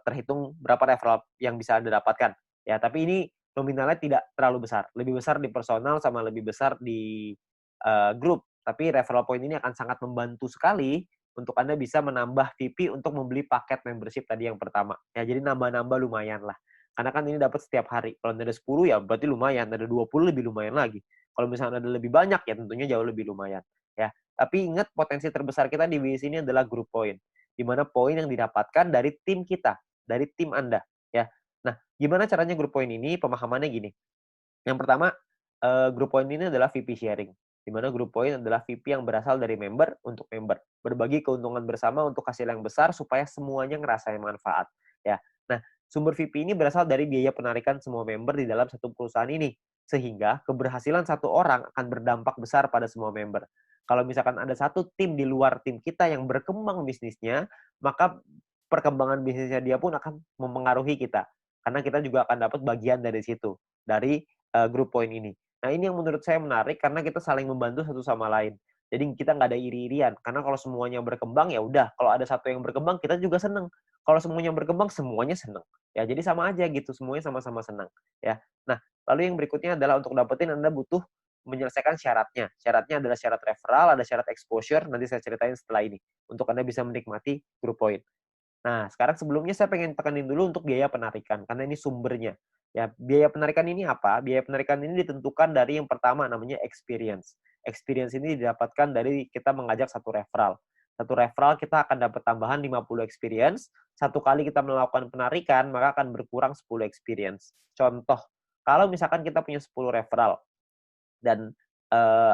terhitung berapa referral yang bisa Anda dapatkan. Ya, tapi ini nominalnya tidak terlalu besar. Lebih besar di personal sama lebih besar di grup. Tapi referral point ini akan sangat membantu sekali untuk Anda bisa menambah VP untuk membeli paket membership tadi yang pertama. Ya, jadi nambah-nambah lumayan lah. Karena kan ini dapat setiap hari. Kalau ada 10 ya berarti lumayan, ada 20 lebih lumayan lagi. Kalau misalnya ada lebih banyak ya tentunya jauh lebih lumayan. Ya, tapi ingat potensi terbesar kita di bisnis ini adalah group point. Di mana poin yang didapatkan dari tim kita, dari tim Anda, ya. Nah, gimana caranya group point ini? Pemahamannya gini. Yang pertama, group point ini adalah VP sharing. Di mana group point adalah VP yang berasal dari member untuk member. Berbagi keuntungan bersama untuk hasil yang besar supaya semuanya ngerasain manfaat. Ya. Nah, sumber VP ini berasal dari biaya penarikan semua member di dalam satu perusahaan ini. Sehingga keberhasilan satu orang akan berdampak besar pada semua member. Kalau misalkan ada satu tim di luar tim kita yang berkembang bisnisnya, maka perkembangan bisnisnya dia pun akan mempengaruhi kita. Karena kita juga akan dapat bagian dari situ. Dari group point ini. Nah, ini yang menurut saya menarik karena kita saling membantu satu sama lain. Jadi kita nggak ada iri-irian. Karena kalau semuanya berkembang, ya udah. Kalau ada satu yang berkembang, kita juga seneng. Kalau semuanya berkembang, semuanya seneng. Ya, jadi sama aja gitu. Semuanya sama-sama senang. Ya. Nah, lalu yang berikutnya adalah untuk dapetin Anda butuh menyelesaikan syaratnya. Syaratnya adalah syarat referral, ada syarat exposure. Nanti saya ceritain setelah ini. Untuk Anda bisa menikmati group point. Nah, sekarang sebelumnya saya pengen tekanin dulu untuk biaya penarikan, karena ini sumbernya. Ya, biaya penarikan ini apa? Biaya penarikan ini ditentukan dari yang pertama namanya experience. Experience ini didapatkan dari kita mengajak satu referral. Satu referral kita akan dapat tambahan 50 experience. Satu kali kita melakukan penarikan, maka akan berkurang 10 experience. Contoh, kalau misalkan kita punya 10 referral, dan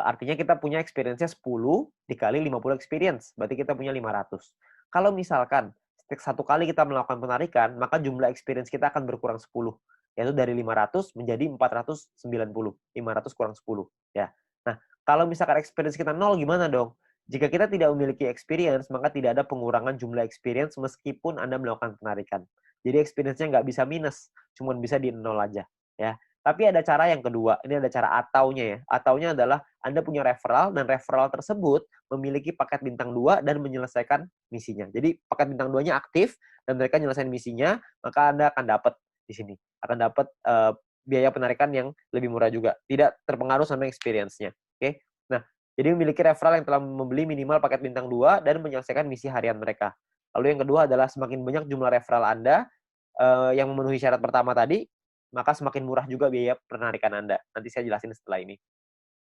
artinya kita punya experience-nya 10 dikali 50 experience, berarti kita punya 500. Kalau misalkan satu kali kita melakukan penarikan, maka jumlah experience kita akan berkurang 10, yaitu dari 500 menjadi 490. 500 kurang 10, ya. Nah, kalau misalkan experience kita 0 gimana dong? Jika kita tidak memiliki experience, maka tidak ada pengurangan jumlah experience meskipun Anda melakukan penarikan. Jadi experience-nya nggak bisa minus, cuma bisa di 0 aja, ya. Tapi ada cara yang kedua, ini ada cara ataunya ya. Ataunya adalah Anda punya referral dan referral tersebut memiliki paket bintang 2 dan menyelesaikan misinya. Jadi paket bintang 2-nya aktif dan mereka menyelesaikan misinya, maka Anda akan dapat di sini. Akan dapat biaya penarikan yang lebih murah juga. Tidak terpengaruh sama experience-nya. Oke. Nah, jadi memiliki referral yang telah membeli minimal paket bintang 2 dan menyelesaikan misi harian mereka. Lalu yang kedua adalah semakin banyak jumlah referral Anda yang memenuhi syarat pertama tadi, maka semakin murah juga biaya penarikan Anda. Nanti saya jelasin setelah ini.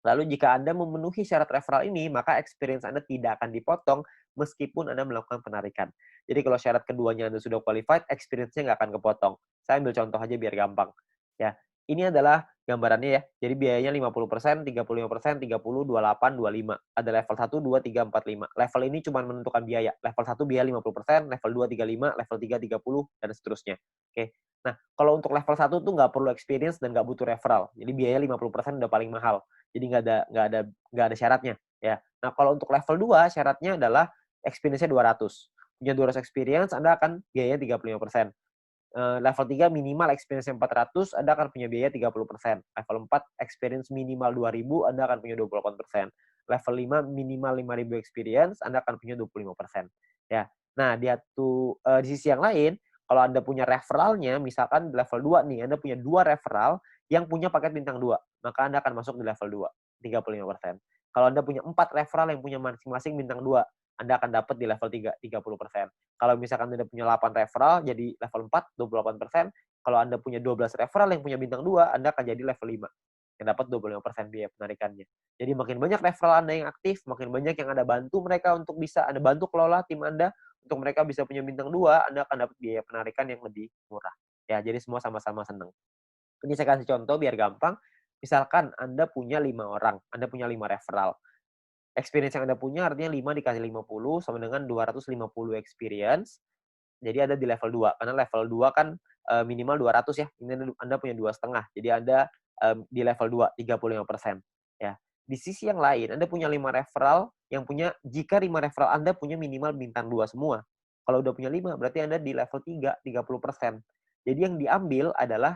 Lalu jika Anda memenuhi syarat referral ini, maka experience Anda tidak akan dipotong meskipun Anda melakukan penarikan. Jadi kalau syarat keduanya Anda sudah qualified, experience-nya nggak akan kepotong. Saya ambil contoh aja biar gampang. Ya, ini adalah gambarannya ya. Jadi biayanya 50%, 35%, 30, 28, 25. Ada level 1, 2, 3, 4, 5. Level ini cuma menentukan biaya. Level 1 biaya 50%, level 2 35, level 3 30, dan seterusnya. Oke. Nah, kalau untuk level 1 tuh nggak perlu experience dan nggak butuh referral. Jadi biaya 50% udah paling mahal. Jadi nggak ada syaratnya. Ya. Nah, kalau untuk level 2 syaratnya adalah experience-nya 200. Punya 200 experience, Anda akan biayanya 35%. Level 3 minimal experience 400, Anda akan punya biaya 30%. Level 4 experience minimal 2000, Anda akan punya 28%. Level 5 minimal 5000 experience, Anda akan punya 25%. Ya. Nah, di sisi yang lain, kalau Anda punya referralnya, misalkan di level 2 nih, Anda punya 2 referral yang punya paket bintang 2, maka Anda akan masuk di level 2, 35%. Kalau Anda punya 4 referral yang punya masing-masing bintang 2, Anda akan dapat di level 3, 30%. Kalau misalkan Anda punya 8 referral, jadi level 4, 28%. Kalau Anda punya 12 referral yang punya bintang 2, Anda akan jadi level 5, yang dapat 25% biaya penarikannya. Jadi makin banyak referral Anda yang aktif, makin banyak yang Anda bantu mereka untuk bisa Anda bantu kelola tim Anda, untuk mereka bisa punya bintang 2, Anda akan dapat biaya penarikan yang lebih murah. Ya, jadi semua sama-sama senang. Ini saya kasih contoh biar gampang. Misalkan Anda punya 5 orang, Anda punya 5 referral. Experience yang Anda punya artinya 5 dikali 50 sama dengan 250 experience. Jadi Anda di level 2. Karena level 2 kan minimal 200 ya. Ini Anda punya 2,5. Jadi Anda di level 2, 35%. Ya. Di sisi yang lain, Anda punya 5 referral jika 5 referral Anda punya minimal bintang 2 semua. Kalau udah punya 5, berarti Anda di level 3, 30%. Jadi yang diambil adalah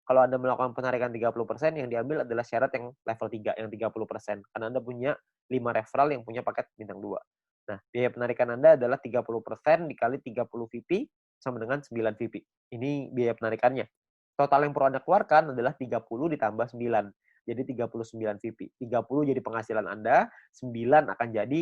kalau Anda melakukan penarikan 30%, yang diambil adalah syarat yang level 3, yang 30%. Karena Anda punya 5 referral yang punya paket bintang 2. Nah, biaya penarikan Anda adalah 30% dikali 30 VP sama dengan 9 VP. Ini biaya penarikannya. Total yang perlu Anda keluarkan adalah 30 ditambah 9. Jadi 39 VP. 30 jadi penghasilan Anda, 9 akan jadi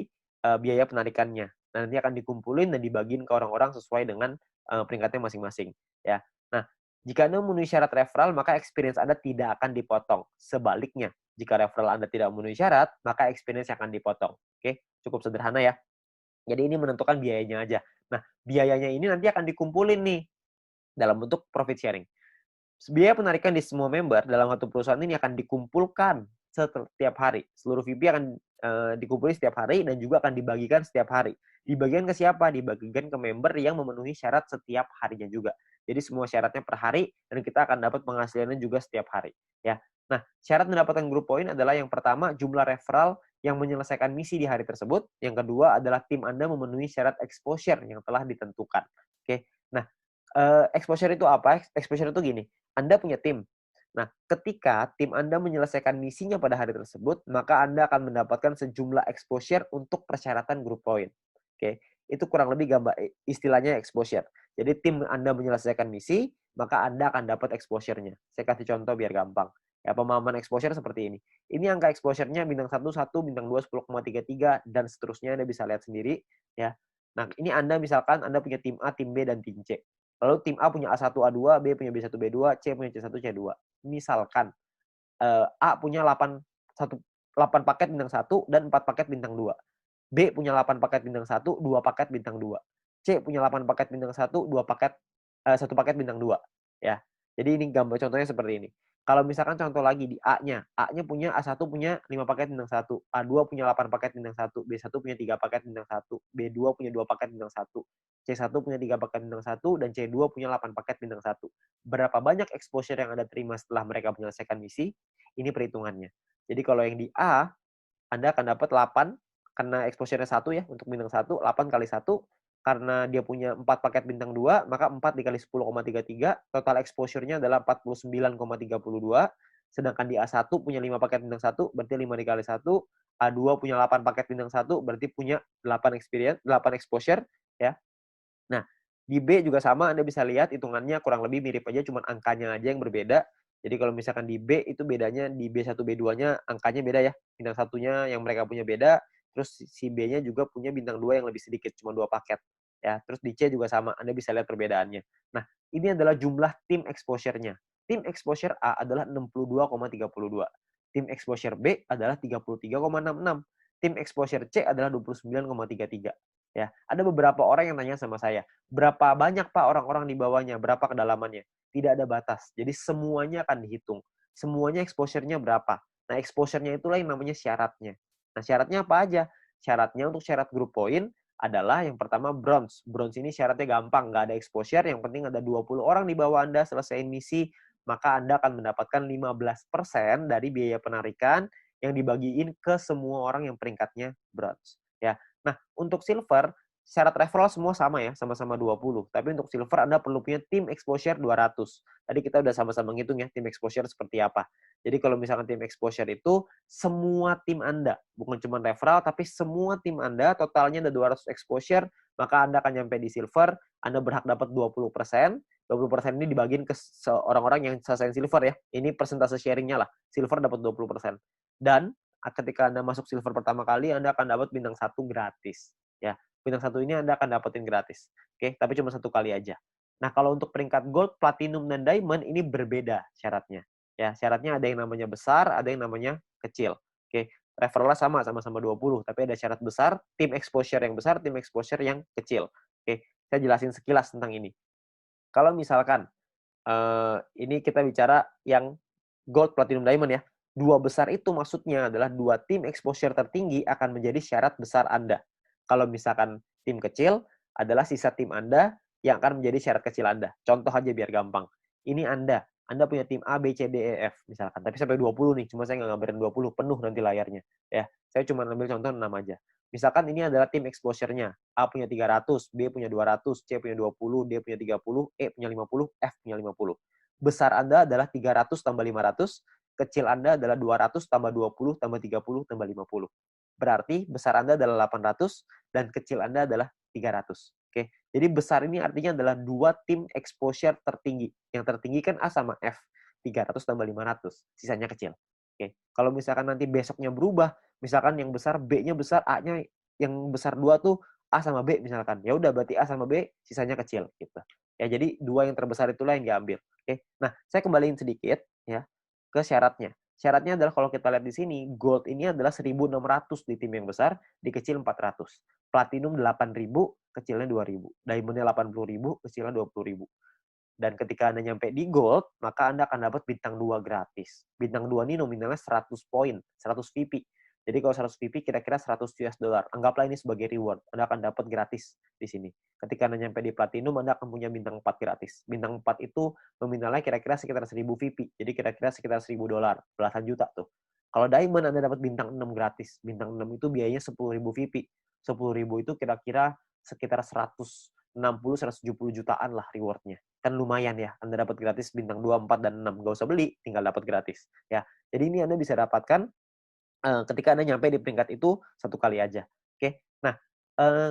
biaya penarikannya. Nah, nanti akan dikumpulin dan dibagiin ke orang-orang sesuai dengan peringkatnya masing-masing. Ya. Nah, jika Anda memenuhi syarat referral, maka experience Anda tidak akan dipotong. Sebaliknya, jika referral Anda tidak memenuhi syarat, maka experience akan dipotong. Oke, cukup sederhana ya. Jadi ini menentukan biayanya aja. Nah, biayanya ini nanti akan dikumpulin nih dalam bentuk profit sharing. Biaya penarikan di semua member dalam satu perusahaan ini akan dikumpulkan setiap hari. Seluruh VP akan dikumpulkan setiap hari dan juga akan dibagikan setiap hari. Dibagikan ke siapa? Dibagikan ke member yang memenuhi syarat setiap harinya juga. Jadi semua syaratnya per hari dan kita akan dapat penghasilannya juga setiap hari. Ya. Nah, syarat mendapatkan group point adalah yang pertama jumlah referral yang menyelesaikan misi di hari tersebut. Yang kedua adalah tim Anda memenuhi syarat exposure yang telah ditentukan. Oke. Nah, exposure itu apa? Exposure itu gini. Anda punya tim. Nah, ketika tim Anda menyelesaikan misinya pada hari tersebut, maka Anda akan mendapatkan sejumlah exposure untuk persyaratan group point. Oke, itu kurang lebih gambar istilahnya exposure. Jadi tim Anda menyelesaikan misi, maka Anda akan dapat exposure-nya. Saya kasih contoh biar gampang. Ya, pemahaman exposure seperti ini. Ini angka exposure-nya bintang 1, 1, bintang 2, 10,33, dan seterusnya Anda bisa lihat sendiri. Ya. Nah, ini Anda misalkan Anda punya tim A, tim B, dan tim C. Lalu tim A punya A1, A2, B punya B1, B2, C punya C1, C2. Misalkan A punya 8 paket bintang 1 dan 4 paket bintang 2. B punya 8 paket bintang 1, 2 paket bintang 2. C punya 8 paket bintang 1, 2 paket 1 paket bintang 2. Ya. Jadi ini gambar contohnya seperti ini. Kalau misalkan contoh lagi di A-nya, A-nya punya A1 punya 5 paket bintang 1, A2 punya 8 paket bintang 1, B1 punya 3 paket bintang 1, B2 punya 2 paket bintang 1, C1 punya 3 paket bintang 1, dan C2 punya 8 paket bintang 1. Berapa banyak exposure yang Anda terima setelah mereka menyelesaikan misi? Ini perhitungannya. Jadi kalau yang di A, Anda akan dapat 8, karena exposure-nya 1 ya, untuk bintang 1, 8 kali 1, karena dia punya 4 paket bintang 2, maka 4 dikali 10,33, total exposure-nya adalah 49,32, sedangkan di A1 punya 5 paket bintang 1, berarti 5 dikali 1, A2 punya 8 paket bintang 1, berarti punya 8 exposure, ya. Nah, di B juga sama, Anda bisa lihat hitungannya kurang lebih mirip aja, cuma angkanya aja yang berbeda. Jadi kalau misalkan di B itu bedanya di B1, B2-nya angkanya beda ya. Bintang satunya yang mereka punya beda, terus si B-nya juga punya bintang 2 yang lebih sedikit, cuma 2 paket. Ya, terus di C juga sama, Anda bisa lihat perbedaannya. Nah, ini adalah jumlah tim exposure-nya. Tim exposure A adalah 62,32. Tim exposure B adalah 33,66. Tim exposure C adalah 29,33. Ya, ada beberapa orang yang tanya sama saya, berapa banyak Pak orang-orang di bawahnya, berapa kedalamannya? Tidak ada batas. Jadi semuanya akan dihitung. Semuanya exposure-nya berapa. Nah, exposure-nya itulah yang namanya syaratnya. Nah, syaratnya apa aja? Syaratnya untuk syarat group point adalah yang pertama bronze. Bronze ini syaratnya gampang, nggak ada exposure, yang penting ada 20 orang di bawah Anda selesaiin misi, maka Anda akan mendapatkan 15% dari biaya penarikan yang dibagiin ke semua orang yang peringkatnya bronze. Ya. Nah, untuk silver, syarat referral semua sama ya, sama-sama 20. Tapi untuk silver Anda perlu punya tim exposure 200. Tadi kita udah sama-sama ngitung ya, tim exposure seperti apa. Jadi kalau misalkan tim exposure itu semua tim Anda, bukan cuma referral, tapi semua tim Anda totalnya ada 200 exposure, maka Anda akan nyampe di silver, Anda berhak dapat 20%. 20% ini dibagiin ke orang-orang yang selesai silver ya. Ini persentase sharingnya lah. Silver dapat 20%. Dan ketika Anda masuk silver pertama kali, Anda akan dapat bintang 1 gratis. Ya, bintang 1 ini Anda akan dapetin gratis. Oke, tapi cuma 1 kali aja. Nah, kalau untuk peringkat gold, platinum, dan diamond ini berbeda syaratnya. Ya, syaratnya ada yang namanya besar, ada yang namanya kecil. Oke, referralnya sama-sama 20, tapi ada syarat besar, tim exposure yang besar, tim exposure yang kecil. Oke, saya jelasin sekilas tentang ini. Kalau misalkan ini kita bicara yang gold, platinum, diamond ya. 2 besar itu maksudnya adalah 2 tim exposure tertinggi akan menjadi syarat besar Anda. Kalau misalkan tim kecil adalah sisa tim Anda yang akan menjadi syarat kecil Anda. Contoh aja biar gampang. Ini Anda punya tim A, B, C, D, E, F misalkan. Tapi sampai 20 nih, cuma saya nggak gambarin 20, penuh nanti layarnya. Ya, saya cuma ambil contoh 6 aja. Misalkan ini adalah tim exposure-nya. A punya 300, B punya 200, C punya 20, D punya 30, E punya 50, F punya 50. besar Anda adalah 300 tambah 500, kecil Anda adalah 200 tambah 20 tambah 30 tambah 50. Berarti besar Anda adalah 800 dan kecil Anda adalah 300. Oke. Jadi besar ini artinya adalah dua tim exposure tertinggi. Yang tertinggi kan A sama F. 300 tambah 500. Sisanya kecil. Oke. Kalau misalkan nanti besoknya berubah, misalkan yang besar B-nya besar, A-nya yang besar 2 tuh A sama B misalkan. Ya udah berarti A sama B sisanya kecil gitu. Ya jadi dua yang terbesar itulah yang diambil. Oke. Nah, saya kembaliin sedikit ya ke syaratnya. Syaratnya adalah kalau kita lihat di sini, gold ini adalah 1.600 di tim yang besar, di kecil 400. Platinum 8.000, kecilnya 2.000. Diamondnya 80.000, kecilnya 20.000. Dan ketika Anda nyampe di gold, maka Anda akan dapat bintang 2 gratis. Bintang 2 ini nominalnya 100 poin, 100 VP. Jadi kalau 100 VP kira-kira 100 US dollar. Anggaplah ini sebagai reward. Anda akan dapat gratis di sini. Ketika Anda nyampe di platinum, Anda akan punya bintang 4 gratis. Bintang 4 itu nominalnya kira-kira sekitar 1.000 VP. Jadi kira-kira sekitar 1.000 dolar, belasan juta tuh. Kalau diamond Anda dapat bintang 6 gratis. Bintang 6 itu biayanya 10.000 VP. 10.000 itu kira-kira sekitar 160-170 jutaan lah rewardnya. Kan lumayan ya, Anda dapat gratis bintang 2, 4, dan 6. Nggak usah beli, tinggal dapat gratis. Ya, jadi ini Anda bisa dapatkan ketika Anda nyampe di peringkat itu satu kali aja. Oke. Nah,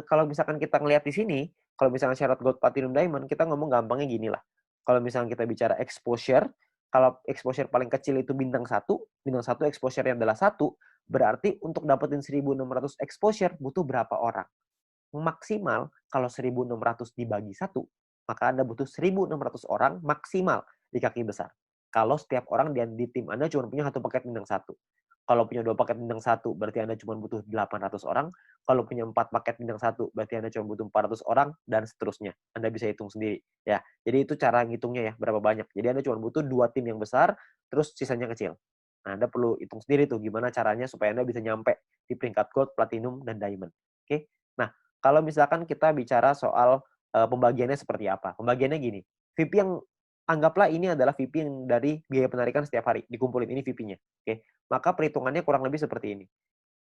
kalau misalkan kita ngelihat di sini, kalau misalnya syarat gold, platinum, diamond, kita ngomong gampangnya gini lah. Kalau misalnya kita bicara exposure, kalau exposure paling kecil itu bintang satu exposure-nya adalah 1, berarti untuk dapetin 1.600 exposure butuh berapa orang? Maksimal kalau 1.600 dibagi 1, maka Anda butuh 1.600 orang maksimal di kaki besar. Kalau setiap orang di tim Anda cuma punya satu paket bintang 1. Kalau punya 2 paket bintang 1, berarti Anda cuma butuh 800 orang. Kalau punya 4 paket bintang 1, berarti Anda cuma butuh 400 orang, dan seterusnya. Anda bisa hitung sendiri. Ya, jadi itu cara ngitungnya ya, berapa banyak. Jadi Anda cuma butuh 2 tim yang besar, terus sisanya kecil. Nah, Anda perlu hitung sendiri tuh gimana caranya supaya Anda bisa nyampe di peringkat gold, platinum, dan diamond. Oke? Nah, kalau misalkan kita bicara soal pembagiannya seperti apa. Pembagiannya gini, VP yang anggaplah ini adalah VP yang dari biaya penarikan setiap hari, dikumpulin ini VP-nya. Oke. Maka perhitungannya kurang lebih seperti ini.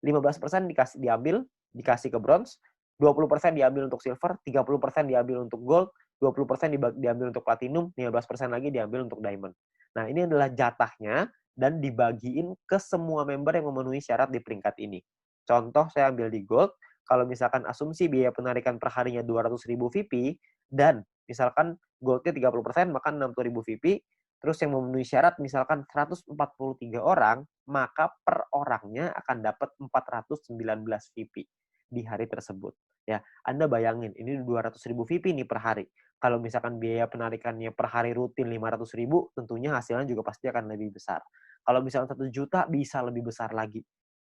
15% dikasih ke bronze, 20% diambil untuk silver, 30% diambil untuk gold, 20% diambil untuk platinum, 15% lagi diambil untuk diamond. Nah, ini adalah jatahnya dan dibagiin ke semua member yang memenuhi syarat di peringkat ini. Contoh saya ambil di gold, kalau misalkan asumsi biaya penarikan per harinya 200.000 VP dan misalkan goldnya 30%, maka 60.000 VP. Terus yang memenuhi syarat misalkan 143 orang, maka per orangnya akan dapat 419 VP di hari tersebut. Ya, Anda bayangin, ini 200.000 VP nih per hari. Kalau misalkan biaya penarikannya per hari rutin 500.000, tentunya hasilnya juga pasti akan lebih besar. Kalau misalkan 1 juta, bisa lebih besar lagi.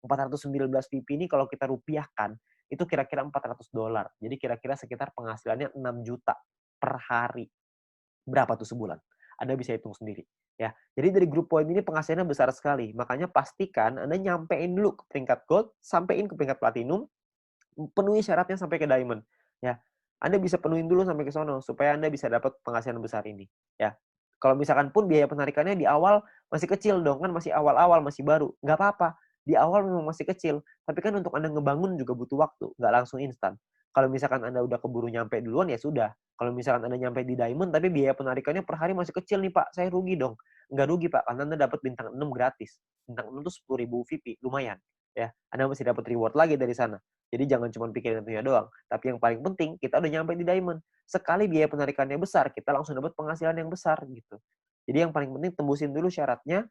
419 VP ini kalau kita rupiahkan, itu kira-kira 400 dolar. Jadi kira-kira sekitar penghasilannya 6 juta per hari. Berapa tuh sebulan? Anda bisa hitung sendiri. Ya, jadi dari grup poin ini penghasilannya besar sekali. Makanya pastikan Anda nyampein dulu ke peringkat gold, sampein ke peringkat platinum, penuhi syaratnya sampai ke diamond. Ya, Anda bisa penuhin dulu sampai ke sono supaya Anda bisa dapat penghasilan besar ini. Ya, kalau misalkan pun biaya penarikannya di awal masih kecil dong, kan masih awal-awal, masih baru. Nggak apa-apa. Di awal memang masih kecil, tapi kan untuk Anda ngebangun juga butuh waktu, nggak langsung instan. Kalau misalkan Anda udah keburu nyampe duluan, ya sudah. Kalau misalkan Anda nyampe di diamond, tapi biaya penarikannya per hari masih kecil nih Pak, saya rugi dong. Nggak rugi Pak, karena Anda dapat bintang 6 gratis. Bintang 6 itu 10.000 VP, lumayan. Ya, Anda masih dapat reward lagi dari sana. Jadi jangan cuma pikirin itunya doang. Tapi yang paling penting, kita udah nyampe di diamond. Sekali biaya penarikannya besar, kita langsung dapat penghasilan yang besar gitu. Jadi yang paling penting tembusin dulu syaratnya,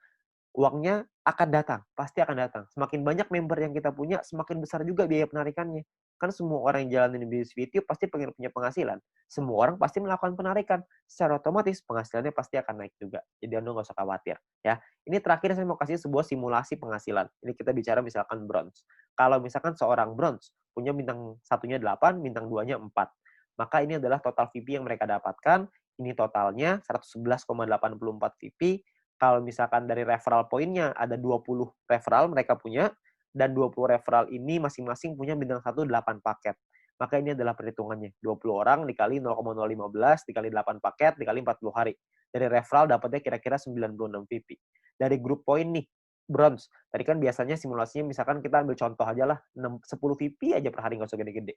uangnya akan datang, pasti akan datang. Semakin banyak member yang kita punya, semakin besar juga biaya penarikannya. Kan semua orang yang jalanin bisnis video pasti pengen punya penghasilan. Semua orang pasti melakukan penarikan. Secara otomatis penghasilannya pasti akan naik juga. Jadi Anda nggak usah khawatir. Ya, ini terakhir saya mau kasih sebuah simulasi penghasilan. Ini kita bicara misalkan bronze. Kalau misalkan seorang bronze punya bintang satunya 8, bintang 2-nya 4. Maka ini adalah total VP yang mereka dapatkan. Ini totalnya 111,84 VP. Kalau misalkan dari referral poinnya ada 20 referral mereka punya, dan 20 referral ini masing-masing punya bintang 1 8 paket. Maka ini adalah perhitungannya. 20 orang dikali 0,015 dikali 8 paket dikali 40 hari. Dari referral dapatnya kira-kira 96 VP. Dari grup poin nih, bronze. Tadi kan biasanya simulasinya misalkan kita ambil contoh aja lah, 10 VP aja per hari, nggak usah gede-gede.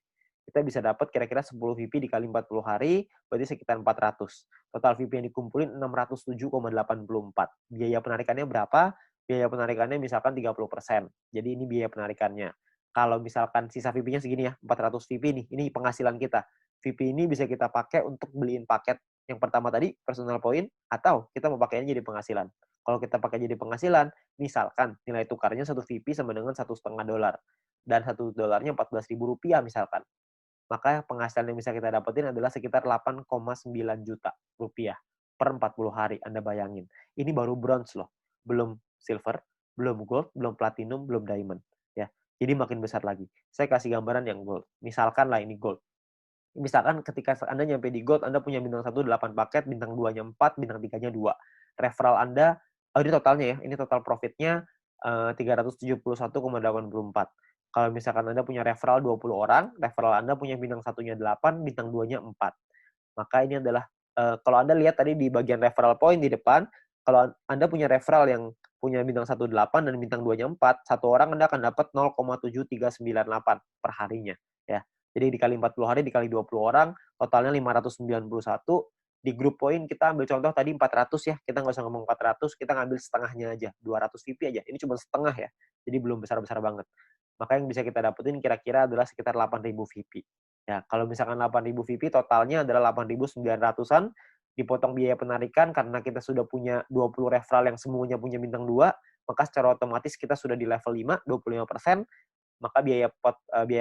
Kita bisa dapat kira-kira 10 VP dikali 40 hari, berarti sekitar 400. Total VP yang dikumpulin 607,84. Biaya penarikannya berapa? Biaya penarikannya misalkan 30%. Jadi ini biaya penarikannya. Kalau misalkan sisa VP-nya segini ya, 400 VP nih, ini penghasilan kita. VP ini bisa kita pakai untuk beliin paket yang pertama tadi, personal point, atau kita mau pakainya jadi penghasilan. Kalau kita pakai jadi penghasilan, misalkan nilai tukarnya satu VP sama dengan $1,5, dan $1 Rp14.000 misalkan. Maka penghasilan yang bisa kita dapetin adalah sekitar 8,9 juta rupiah per 40 hari. Anda bayangin. Ini baru bronze loh. Belum silver, belum gold, belum platinum, belum diamond. Ya. Jadi makin besar lagi. Saya kasih gambaran yang gold. Misalkan lah ini gold. Misalkan ketika Anda nyampe di gold, Anda punya bintang 1 8 paket, bintang 2-nya 4, bintang 3-nya 2. Referral Anda, ini totalnya ya, ini total profitnya 371,84. Kalau misalkan Anda punya referral 20 orang, referral Anda punya bintang 1-nya 8, bintang 2-nya 4. Maka ini adalah, kalau Anda lihat tadi di bagian referral point di depan, kalau Anda punya referral yang punya bintang 1 8 dan bintang 2-nya 4, satu orang Anda akan dapat 0,7398 per harinya. Ya. Jadi dikali 40 hari, dikali 20 orang, totalnya 591. Di grup poin kita ambil contoh tadi 400 ya, kita nggak usah ngomong 400, kita ngambil setengahnya aja, 200 VP aja. Ini cuma setengah ya, jadi belum besar-besar banget. Maka yang bisa kita dapetin kira-kira adalah sekitar 8.000 VP. Ya, kalau misalkan 8.000 VP, totalnya adalah 8.900-an, dipotong biaya penarikan karena kita sudah punya 20 referral yang semuanya punya bintang 2, maka secara otomatis kita sudah di level 5, 25%, maka biaya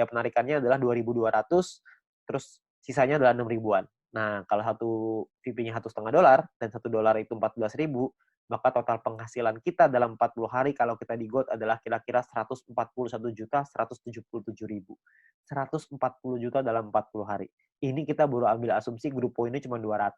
penarikannya adalah 2.200, terus sisanya adalah 6 ribuan. Nah, kalau satu VP-nya $1,5 dan $1 itu 14.000, maka total penghasilan kita dalam 40 hari kalau kita di gold adalah kira-kira 141.177.000. 140 juta dalam 40 hari. Ini kita baru ambil asumsi grup poinnya cuma 200.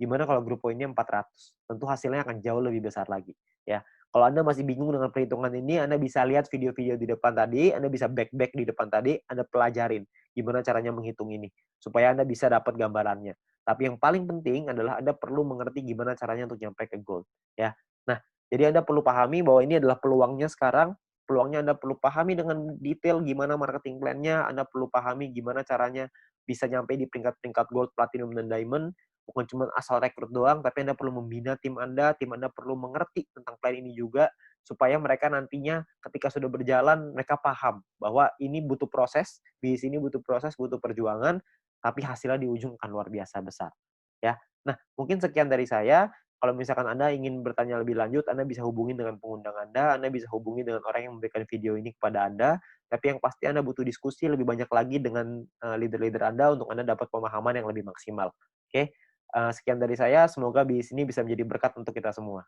Gimana kalau grup poinnya 400? Tentu hasilnya akan jauh lebih besar lagi. Ya, kalau Anda masih bingung dengan perhitungan ini, Anda bisa lihat video-video di depan tadi, Anda bisa back di depan tadi, Anda pelajarin gimana caranya menghitung ini, supaya Anda bisa dapat gambarannya. Tapi yang paling penting adalah Anda perlu mengerti gimana caranya untuk nyampe ke gold. Ya. Nah, jadi Anda perlu pahami bahwa ini adalah peluangnya sekarang, peluangnya Anda perlu pahami dengan detail gimana marketing plan-nya, Anda perlu pahami gimana caranya bisa nyampe di peringkat-peringkat gold, platinum, dan diamond, bukan cuma asal rekrut doang, tapi Anda perlu membina tim Anda perlu mengerti tentang plan ini juga, supaya mereka nantinya ketika sudah berjalan, mereka paham bahwa ini butuh proses, di sini butuh proses, butuh perjuangan, tapi hasilnya di ujung akan luar biasa besar. Ya. Nah, mungkin sekian dari saya. Kalau misalkan Anda ingin bertanya lebih lanjut, Anda bisa hubungi dengan pengundang Anda bisa hubungi dengan orang yang memberikan video ini kepada Anda, tapi yang pasti Anda butuh diskusi lebih banyak lagi dengan leader-leader Anda untuk Anda dapat pemahaman yang lebih maksimal. Oke? Sekian dari saya, semoga di sini bisa menjadi berkat untuk kita semua.